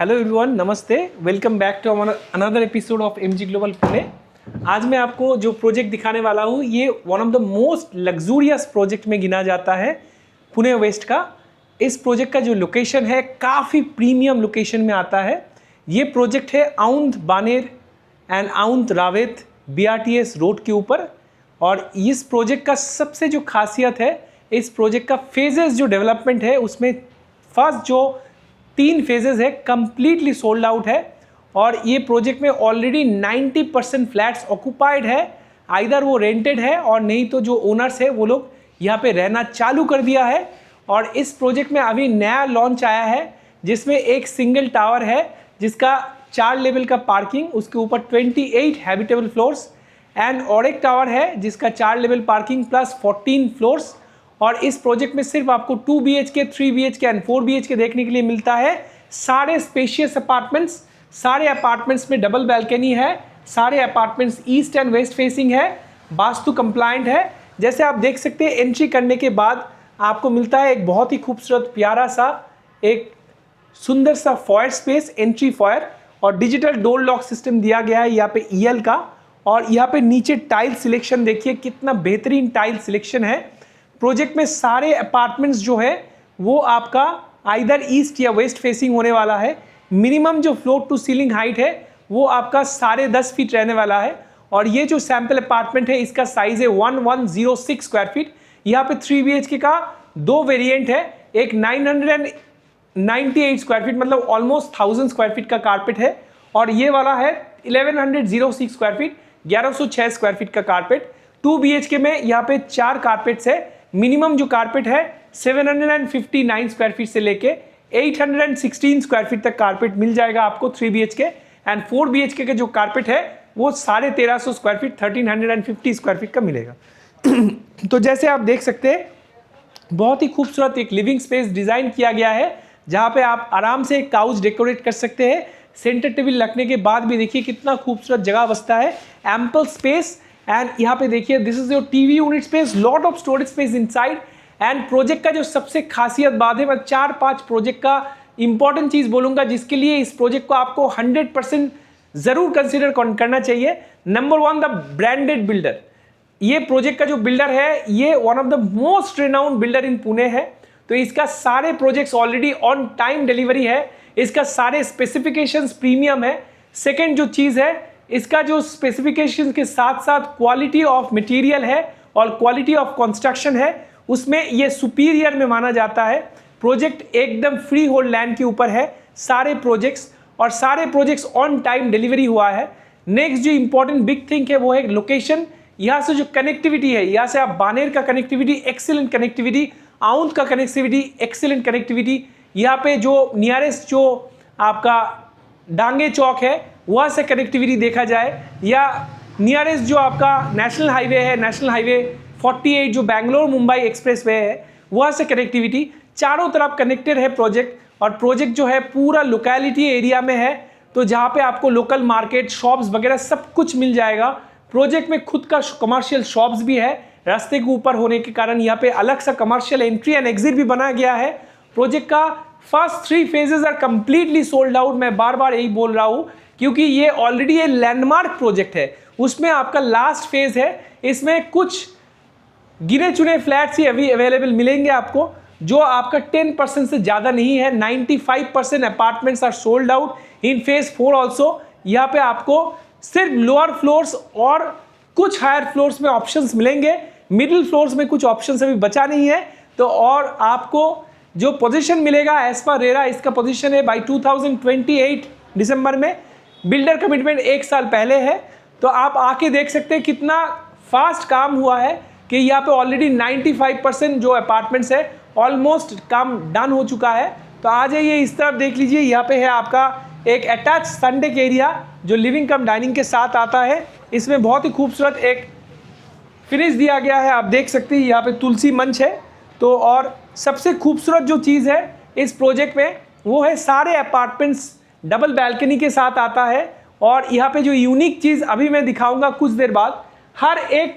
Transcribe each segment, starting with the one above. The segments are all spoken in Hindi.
हेलो एवरीवन, नमस्ते। Welcome back to another episode of MG global Pune. आज मैं आपको जो प्रोजेक्ट दिखाने वाला हूँ ये one of the most luxurious project में गिना जाता है पुणे वेस्ट का। इस प्रोजेक्ट का जो लोकेशन है काफ़ी प्रीमियम लोकेशन में आता है। ये प्रोजेक्ट है Aundh Baner and Aundh Ravet BRTS road के ऊपर। और इस प्रोजेक्ट का सबसे जो खासियत है, इस प्रोजेक्ट का फेजेस जो डेवलपमेंट है उसमें फर्स्ट जो 3 फेजेस है कंप्लीटली सोल्ड आउट है। और ये प्रोजेक्ट में ऑलरेडी 90% फ्लैट्स ऑक्यूपाइड है, आइदर वो रेंटेड है और नहीं तो जो ओनर्स है वो लोग यहाँ पे रहना चालू कर दिया है। और इस प्रोजेक्ट में अभी नया लॉन्च आया है जिसमें एक सिंगल टावर है जिसका 4 लेवल का पार्किंग, उसके ऊपर 28 हैबिटेबल फ्लोर्स एंड और एक टावर है जिसका 4 लेवल पार्किंग प्लस 14 फ्लोर्स। और इस प्रोजेक्ट में सिर्फ आपको 2 BHK, 3 BHK एंड 4 BHK देखने के लिए मिलता है। सारे स्पेशियस अपार्टमेंट्स, सारे अपार्टमेंट्स में डबल बैल्कनी है, सारे apartments east and waste facing है, वास्तु कंप्लायंट है। जैसे आप देख सकते हैं एंट्री करने के बाद आपको मिलता है एक बहुत ही खूबसूरत प्यारा सा एक सुंदर सा फॉयर स्पेस, एंट्री फॉयर, और डिजिटल डोर लॉक सिस्टम दिया गया है यहाँ पे EL का। और यहाँ पे नीचे टाइल सिलेक्शन देखिए कितना बेहतरीन टाइल सिलेक्शन है। प्रोजेक्ट में सारे अपार्टमेंट्स जो है वो आपका आइदर ईस्ट या वेस्ट फेसिंग होने वाला है। मिनिमम जो फ्लोर टू सीलिंग हाइट है वो आपका 10.5 फीट रहने वाला है। और ये जो सैंपल अपार्टमेंट है इसका साइज है 1106 स्क्वायर फीट। यहाँ पे 3 BHK का 2 वेरिएंट है, एक 998 स्क्वायर फीट मतलब ऑलमोस्ट 1000 स्क्वायर फीट का कारपेट है, और ये वाला है 1106 स्क्वायर फीट, 1106 स्क्वायर फीट का कारपेट। 2 BHK में यहाँ पे 4 कारपेट्स है। मिनिमम जो कारपेट है 759 स्क्वायर फीट से लेके 816 स्क्वायर फीट तक कारपेट मिल जाएगा आपको 3 BHK। एंड 4 BHK का जो कारपेट है वो 1350 स्क्वायर फीट 1350 स्क्वायर फीट का मिलेगा। तो जैसे आप देख सकते हैं बहुत ही खूबसूरत एक लिविंग स्पेस डिज़ाइन किया गया है जहाँ पे आप आराम से एक काउच डेकोरेट कर सकते हैं। सेंटर टेबल रखने के बाद भी देखिए कितना खूबसूरत जगह बसता है, एम्पल स्पेस। एंड यहाँ पे देखिए this is your TV unit space, lot of storage space inside. And project का जो सबसे खासियत बात है, मैं 4-5 प्रोजेक्ट का इंपॉर्टेंट चीज़ बोलूँगा जिसके लिए इस प्रोजेक्ट को आपको 100% ज़रूर कंसिडर करना चाहिए। Number 1, the branded builder. ये प्रोजेक्ट का जो बिल्डर है ये one of the most renowned builder in Pune है। तो इसका सारे projects already on time delivery है, इसका सारे स्पेसिफिकेशंस प्रीमियम है। सेकेंड जो चीज़ है, इसका जो स्पेसिफिकेशन के साथ साथ क्वालिटी ऑफ मटेरियल है और क्वालिटी ऑफ कंस्ट्रक्शन है उसमें ये सुपीरियर में माना जाता है। प्रोजेक्ट एकदम फ्री होल्ड लैंड के ऊपर है सारे प्रोजेक्ट्स, और सारे प्रोजेक्ट्स ऑन टाइम डिलीवरी हुआ है। नेक्स्ट जो इंपॉर्टेंट बिग थिंग है वो है लोकेशन। यहाँ से जो कनेक्टिविटी है, यहाँ से आप बानेर का कनेक्टिविटी एक्सीलेंट कनेक्टिविटी, औंध का कनेक्टिविटी एक्सीलेंट कनेक्टिविटी, यहाँ पे जो नियरेस्ट जो आपका डांगे चौक है वहाँ से कनेक्टिविटी देखा जाए, या नियरेस्ट जो आपका नेशनल हाईवे है, नेशनल हाईवे 48 जो बेंगलोर मुंबई एक्सप्रेस वे है वहाँ से कनेक्टिविटी, चारों तरफ कनेक्टेड है प्रोजेक्ट। और प्रोजेक्ट जो है पूरा लोकेलिटी एरिया में है, तो जहाँ पे आपको लोकल मार्केट, शॉप्स वगैरह सब कुछ मिल जाएगा। प्रोजेक्ट में खुद का कमर्शियल शॉप्स भी है, रास्ते के ऊपर होने के कारण यहाँ पे अलग सा कमर्शियल एंट्री एंड एग्जिट भी बनाया गया है। प्रोजेक्ट का first 3 phases are completely sold out. मैं बार बार यही बोल रहा हूँ क्योंकि ये ऑलरेडी ये लैंडमार्क प्रोजेक्ट है, उसमें आपका लास्ट फेज है। इसमें कुछ गिने चुने फ्लैट्स ही अभी अवेलेबल मिलेंगे आपको, जो आपका 10% से ज़्यादा नहीं है। 95% apartments are sold out in phase 4 also. यहाँ पे आपको सिर्फ लोअर फ्लोर्स और कुछ हायर फ्लोर्स में ऑप्शंस मिलेंगे, मिडिल फ्लोर्स में कुछ ऑप्शंस अभी बचा नहीं है। तो और आपको जो पोजीशन मिलेगा एज पर रेरा, इसका पोजीशन है बाई 2028 दिसंबर में। बिल्डर कमिटमेंट 1 साल पहले है। तो आप आके देख सकते हैं कितना फास्ट काम हुआ है कि यहाँ पे ऑलरेडी 95% जो अपार्टमेंट्स है ऑलमोस्ट काम डन हो चुका है। तो आ जाइए इस तरफ देख लीजिए, यहाँ पे है आपका एक अटैच सनडेक एरिया जो लिविंग कम डाइनिंग के साथ आता है। इसमें बहुत ही खूबसूरत एक फिनिश दिया गया है, आप देख सकते हैं यहाँ पे तुलसी मंच है। तो और सबसे खूबसूरत जो चीज़ है इस प्रोजेक्ट में वो है सारे अपार्टमेंट्स डबल बैल्कनी के साथ आता है। और यहाँ पे जो यूनिक चीज़ अभी मैं दिखाऊंगा कुछ देर बाद, हर एक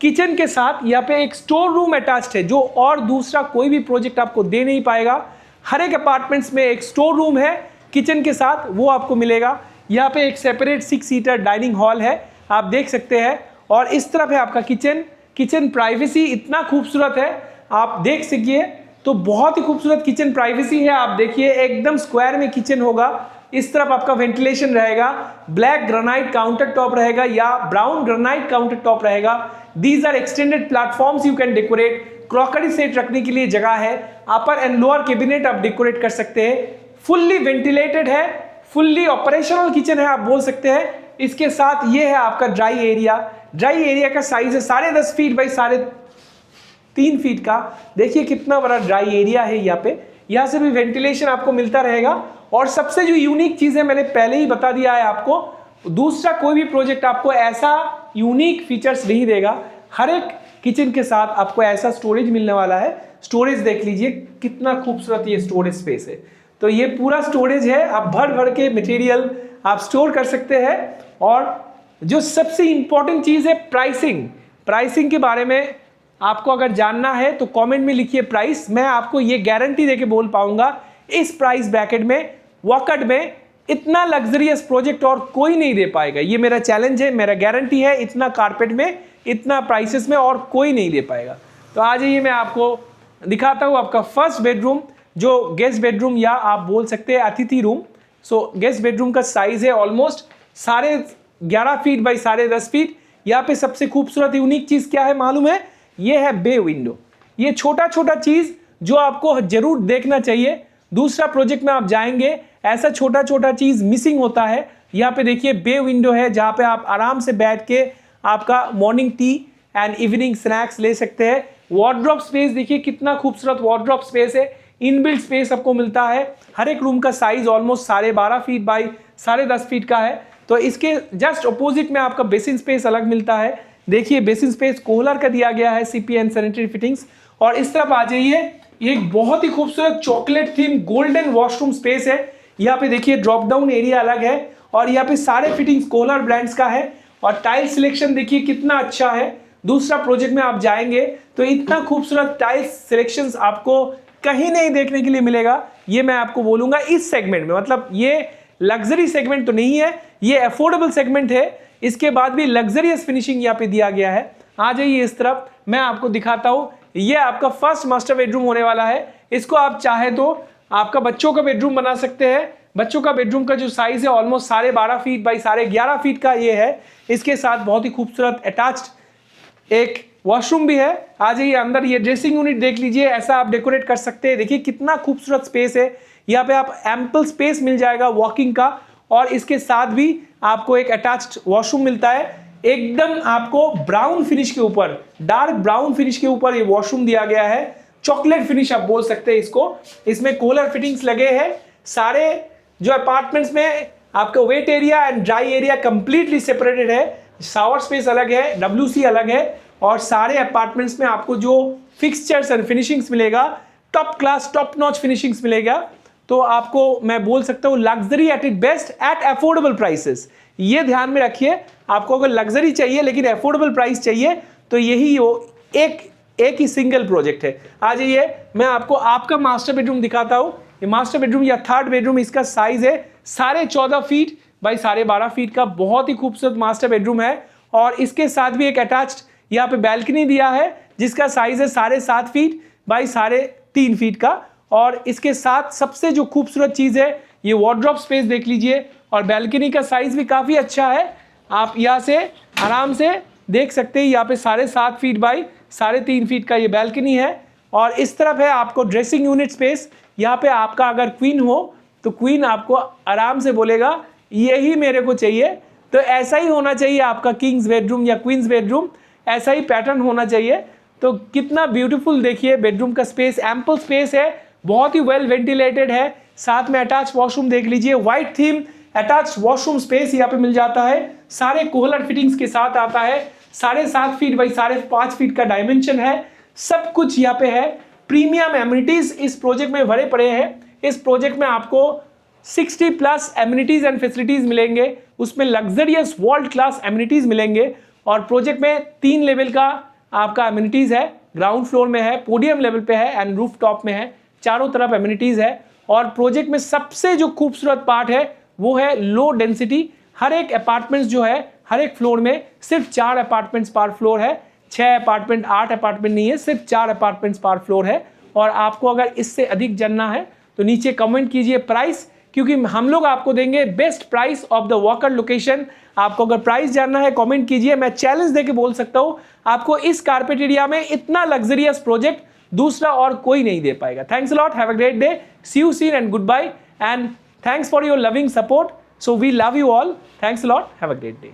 किचन के साथ यहाँ पे एक स्टोर रूम अटैच्ड है जो और दूसरा कोई भी प्रोजेक्ट आपको दे नहीं पाएगा। हर एक अपार्टमेंट्स में एक स्टोर रूम है किचन के साथ वो आपको मिलेगा। यहाँ पे एक सेपरेट 6 सीटर डाइनिंग हॉल है, आप देख सकते हैं। और इस तरफ है आपका किचन प्राइवेसी इतना खूबसूरत है, आप देख सकिए तो बहुत ही खूबसूरत किचन प्राइवेसी है। आप देखिए एकदम स्क्वायर में किचन होगा। इस तरफ आपका वेंटिलेशन रहेगा, ब्लैक ग्रेनाइट काउंटर टॉप रहेगा या ब्राउन ग्रेनाइट काउंटर टॉप रहेगा। These are extended platforms you can decorate. Crockery set रखने के लिए जगह है, अपर एंड लोअर कैबिनेट आप डेकोरेट कर सकते हैं। फुल्ली वेंटिलेटेड है, फुल्ली ऑपरेशनल किचन है आप बोल सकते हैं। इसके साथ ये है आपका ड्राई एरिया का साइज है 10.5 फीट बाई 3.5 फीट का। देखिए कितना बड़ा ड्राई एरिया है यहाँ पे, यहाँ से भी वेंटिलेशन आपको मिलता रहेगा। और सबसे जो यूनिक चीज है मैंने पहले ही बता दिया है आपको, दूसरा कोई भी प्रोजेक्ट आपको ऐसा यूनिक फीचर्स नहीं देगा। हर एक किचन के साथ आपको ऐसा स्टोरेज मिलने वाला है। स्टोरेज देख लीजिए कितना खूबसूरत ये स्टोरेज स्पेस है। तो ये पूरा स्टोरेज है, आप भर भर के मटेरियल आप स्टोर कर सकते हैं। और जो सबसे इंपॉर्टेंट चीज है प्राइसिंग के बारे में आपको अगर जानना है तो कमेंट में लिखिए प्राइस। मैं आपको ये गारंटी देके बोल पाऊंगा इस प्राइस ब्रैकेट में वॉकट में इतना लग्जरियस प्रोजेक्ट और कोई नहीं दे पाएगा। ये मेरा चैलेंज है, मेरा गारंटी है, इतना कारपेट में इतना प्राइसेस में और कोई नहीं दे पाएगा। तो आ जाइए मैं आपको दिखाता हूँ आपका फर्स्ट बेडरूम, जो गेस्ट बेडरूम या आप बोल सकते हैं अतिथि रूम। सो गेस्ट बेडरूम का साइज है ऑलमोस्ट 11.5 फीट बाई 10.5 फीट। यहाँ पे सबसे खूबसूरत यूनिक चीज क्या है मालूम है? ये है बे विंडो। ये छोटा छोटा चीज जो आपको जरूर देखना चाहिए। दूसरा प्रोजेक्ट में आप जाएंगे ऐसा छोटा छोटा चीज मिसिंग होता है। यहाँ पे देखिए बे विंडो है जहाँ पे आप आराम से बैठ के आपका morning tea and evening snacks ले सकते हैं। वार्डरोब स्पेस देखिए कितना खूबसूरत वार्डरोब स्पेस है, इनबिल्ट स्पेस आपको मिलता है। हर एक रूम का size almost 12.5 feet by 10.5 feet का है। तो इसके जस्ट अपोजिट में आपका बेसिन स्पेस अलग मिलता है। देखिए बेसिन स्पेस कोहलर का दिया गया है, सीपी एंड सैनिटरी फिटिंग्स। और इस तरफ आ जाइए, ये एक बहुत ही खूबसूरत chocolate theme golden washroom space है। यहाँ पे देखिए ड्रॉप डाउन एरिया अलग है और यहाँ पे सारे फिटिंग्स कोहलर ब्रांड्स का है। और टाइल सिलेक्शन देखिए कितना अच्छा है। दूसरा प्रोजेक्ट में आप जाएंगे तो इतना खूबसूरत टाइल्स सिलेक्शंस आपको कहीं नहीं देखने के लिए मिलेगा। ये मैं आपको बोलूंगा इस सेगमेंट में, मतलब ये लग्जरी सेगमेंट तो नहीं है, ये अफोर्डेबल सेगमेंट है। इसके बाद भी लग्जरियस फिनिशिंग यहाँ पे दिया गया है। आ जाइए इस तरफ, मैं आपको दिखाता हूँ। ये आपका फर्स्ट मास्टर बेडरूम होने वाला है। इसको आप चाहे तो आपका बच्चों का बेडरूम बना सकते हैं। बच्चों का बेडरूम का जो साइज है ऑलमोस्ट 12.5 फीट बाई 11.5 फीट का ये है। इसके साथ बहुत ही खूबसूरत अटैच्ड एक वॉशरूम भी है। आ जाइए अंदर, ये ड्रेसिंग यूनिट देख लीजिए, ऐसा आप डेकोरेट कर सकते हैं। देखिए कितना खूबसूरत स्पेस है। यहाँ पे आप एम्पल स्पेस मिल जाएगा वॉकिंग का। और इसके साथ भी आपको एक अटैच्ड वॉशरूम मिलता है। एकदम आपको ब्राउन फिनिश के ऊपर, डार्क ब्राउन फिनिश के ऊपर ये वॉशरूम दिया गया है। चॉकलेट फिनिश आप बोल सकते हैं इसको। इसमें कोलर फिटिंग्स लगे हैं। सारे जो अपार्टमेंट्स में आपका wait area and dry area completely separated है। शावर स्पेस अलग है, WC अलग है। और सारे अपार्टमेंट्स में आपको जो फिक्सचर्स एंड फिनिशिंग्स मिलेगा, top class top notch finishings मिलेगा। तो आपको मैं बोल सकता हूँ luxury at it best at affordable prices. ये ध्यान में रखिए, आपको अगर लग्जरी चाहिए लेकिन अफोर्डेबल प्राइस चाहिए तो यही वो एक ही सिंगल प्रोजेक्ट है। आ जाइए मैं आपको आपका मास्टर बेडरूम दिखाता हूँ। ये मास्टर बेडरूम या थर्ड बेडरूम, इसका साइज है 14.5 फीट बाई 12.5 फीट का। बहुत ही खूबसूरत मास्टर बेडरूम है। और इसके साथ भी एक अटैच्ड यहाँ पे बैल्कनी दिया है जिसका साइज है 7.5 फीट बाई 3.5 फीट का। और इसके साथ सबसे जो खूबसूरत चीज़ है ये वार्डरोब स्पेस देख लीजिए। और बैल्कनी का साइज भी काफ़ी अच्छा है, आप यहाँ से आराम से देख सकते हैं। यहाँ पे 7.5 फीट बाई 3.5 फीट का ये बैल्कनी है। और इस तरफ है आपको ड्रेसिंग यूनिट स्पेस। यहाँ पे आपका अगर क्वीन हो तो क्वीन आपको आराम से बोलेगा यही मेरे को चाहिए। तो ऐसा ही होना चाहिए आपका किंग्स बेडरूम या क्वींस बेडरूम, ऐसा ही पैटर्न होना चाहिए। तो कितना ब्यूटीफुल देखिए बेडरूम का स्पेस, एम्पल स्पेस है, बहुत ही वेल वेंटिलेटेड है। साथ में अटैच वॉशरूम देख लीजिए, white theme attach washroom space यहाँ पे मिल जाता है। सारे कोहलर फिटिंग्स के साथ आता है। 7.5 फीट बाई 5.5 फीट का डायमेंशन है। सब कुछ यहाँ पे है। प्रीमियम एमिनिटीज इस प्रोजेक्ट में भरे पड़े हैं। इस प्रोजेक्ट में आपको 60+ एमिनिटीज एंड फैसिलिटीज मिलेंगे। उसमें लग्जरियस वर्ल्ड क्लास एमिनिटीज मिलेंगे। और प्रोजेक्ट में 3 लेवल का आपका एमिनिटीज है। ग्राउंड फ्लोर में है, पोडियम लेवल पे है एंड रूफ टॉप में है। चारों तरफ एमिनिटीज है। और प्रोजेक्ट में सबसे जो खूबसूरत पार्ट है वो है लो डेंसिटी। हर एक अपार्टमेंट्स जो है, हर एक फ्लोर में सिर्फ 4 अपार्टमेंट्स पर फ्लोर है, 6 अपार्टमेंट 8 अपार्टमेंट नहीं है, सिर्फ 4 अपार्टमेंट्स पर फ्लोर है। और आपको अगर इससे अधिक जानना है तो नीचे कमेंट कीजिए प्राइस, क्योंकि हम लोग आपको देंगे best price of the walker location. आपको अगर प्राइस जानना है कमेंट कीजिए, मैं चैलेंज देके बोल सकता हूं आपको इस कारपेट एरिया में इतना लग्जरियस प्रोजेक्ट दूसरा और कोई नहीं दे पाएगा। Thanks a lot, have a great day, see you soon and goodbye, and thanks for your loving support. So we love you all, thanks a lot, have a great day.